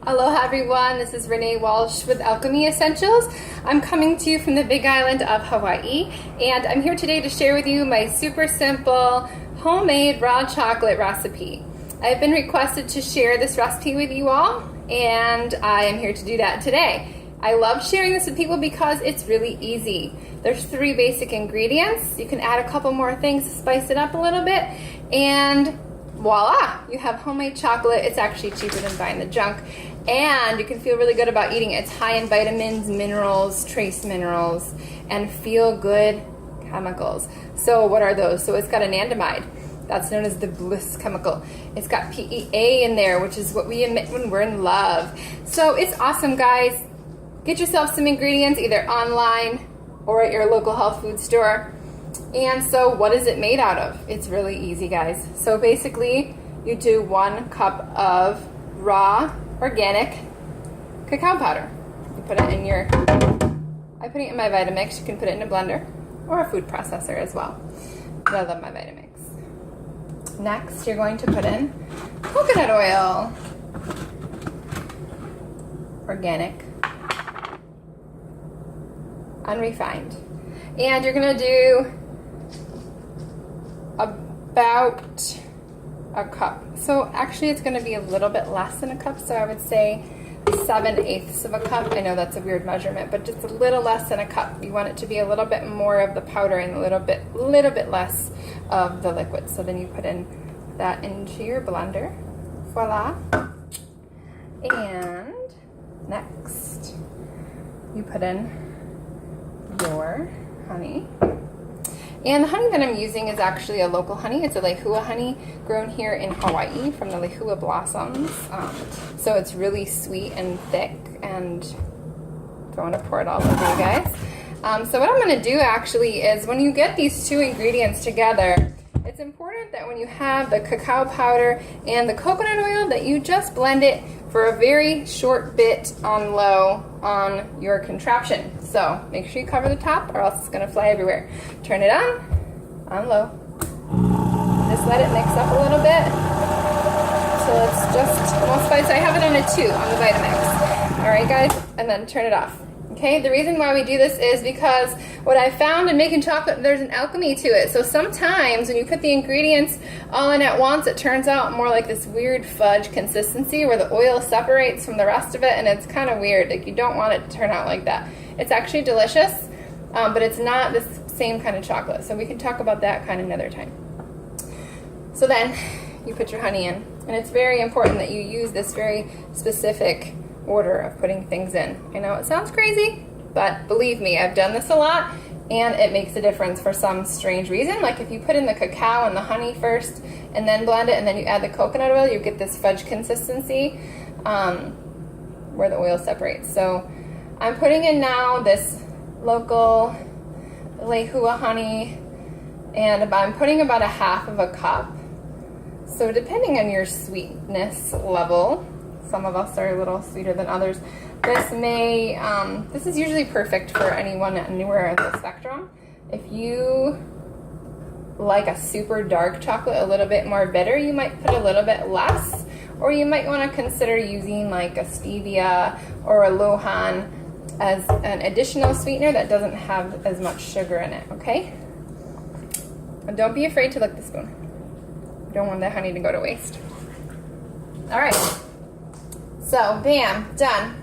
Aloha everyone, this is Renee Walsh with Alchemy Essentials. I'm coming to you from the Big Island of Hawaii, and I'm here today to share with you my super simple homemade raw chocolate recipe. I've been requested to share this recipe with you all, and I am here to do that today. I love sharing this with people because it's really easy. There's 3 basic ingredients. You can add a couple more things to spice it up a little bit, and voila, you have homemade chocolate. It's actually cheaper than buying the junk, and you can feel really good about eating it. It's high in vitamins, minerals, trace minerals, and feel-good chemicals. So what are those? So it's got anandamide. That's known as the bliss chemical. It's got PEA in there, which is what we emit when we're in love. So it's awesome, guys. Get yourself some ingredients either online or at your local health food store. And so what is it made out of? It's really easy, guys. So basically, you do 1 cup of raw organic cacao powder. You put it in your, I put it in my Vitamix. You can put it in a blender or a food processor as well. But I love my Vitamix. Next, you're going to put in coconut oil. Organic. Unrefined. And you're going to do about a cup. So actually it's going to be a little bit less than a cup, so I would say 7/8 of a cup. I know that's a weird measurement, but just a little less than a cup. You want it to be a little bit more of the powder and a little bit less of the liquid. So then you put in that into your blender. Voila. And next you put in your honey. And the honey that I'm using is actually a local honey. It's a lehua honey grown here in Hawaii from the lehua blossoms. So it's really sweet and thick, and don't want to pour it all over you guys. So what I'm going to do actually is when you get these 2 ingredients together, it's important that when you have the cacao powder and the coconut oil that you just blend it for a very short bit on low on your contraption. So make sure you cover the top or else it's going to fly everywhere. Turn it on low. Just let it mix up a little bit till it's just almost spicy. I have it on a 2 on the Vitamix. Alright guys, and then turn it off. Okay, the reason why we do this is because what I found in making chocolate, there's an alchemy to it. So sometimes when you put the ingredients all in at once, it turns out more like this weird fudge consistency where the oil separates from the rest of it, and it's kind of weird. Like, you don't want it to turn out like that. It's actually delicious, but it's not the same kind of chocolate. So we can talk about that kind of another time. So then you put your honey in, and it's very important that you use this very specific order of putting things in. I know it sounds crazy, but believe me, I've done this a lot, and it makes a difference for some strange reason. Like if you put in the cacao and the honey first, and then blend it, and then you add the coconut oil, you get this fudge consistency where the oil separates. So I'm putting in now this local lehua honey, and I'm putting about 1/2 of a cup. So depending on your sweetness level, some of us are a little sweeter than others. This is usually perfect for anyone anywhere on the spectrum. If you like a super dark chocolate, a little bit more bitter, you might put a little bit less, or you might want to consider using like a stevia or a lohan as an additional sweetener that doesn't have as much sugar in it, okay? And don't be afraid to lick the spoon. You don't want the honey to go to waste. All right. So, bam, done.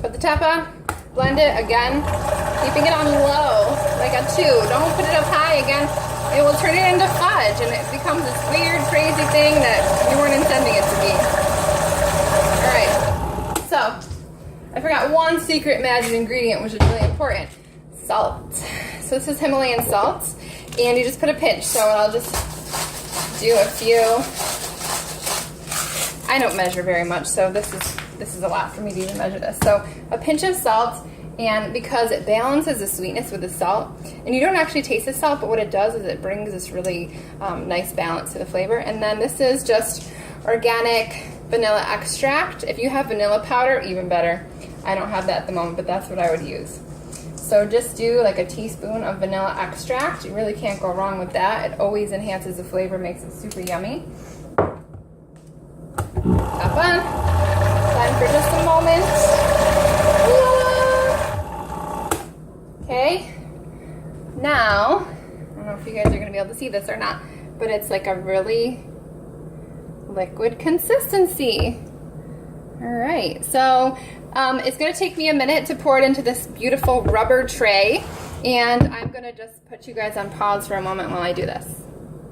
Put the top on, blend it again, keeping it on low, like a 2. Don't put it up high again. It will turn it into fudge, and it becomes this weird, crazy thing that you weren't intending it to be. All right. So, I forgot one secret magic ingredient, which is really important. Salt. So this is Himalayan salt, and you just put a pinch. So I'll just do a few. I don't measure very much, so this is a lot for me to even measure this. So a pinch of salt, and because it balances the sweetness with the salt, and you don't actually taste the salt, but what it does is it brings this really nice balance to the flavor. And then this is just organic vanilla extract. If you have vanilla powder, even better. I don't have that at the moment, but that's what I would use. So just do like a teaspoon of vanilla extract. You really can't go wrong with that. It always enhances the flavor, makes it super yummy. Top on. Time for Now, I don't know if you guys are going to be able to see this or not, but it's like a really liquid consistency. All right, so it's going to take me a minute to pour it into this beautiful rubber tray, and I'm going to just put you guys on pause for a moment while I do this.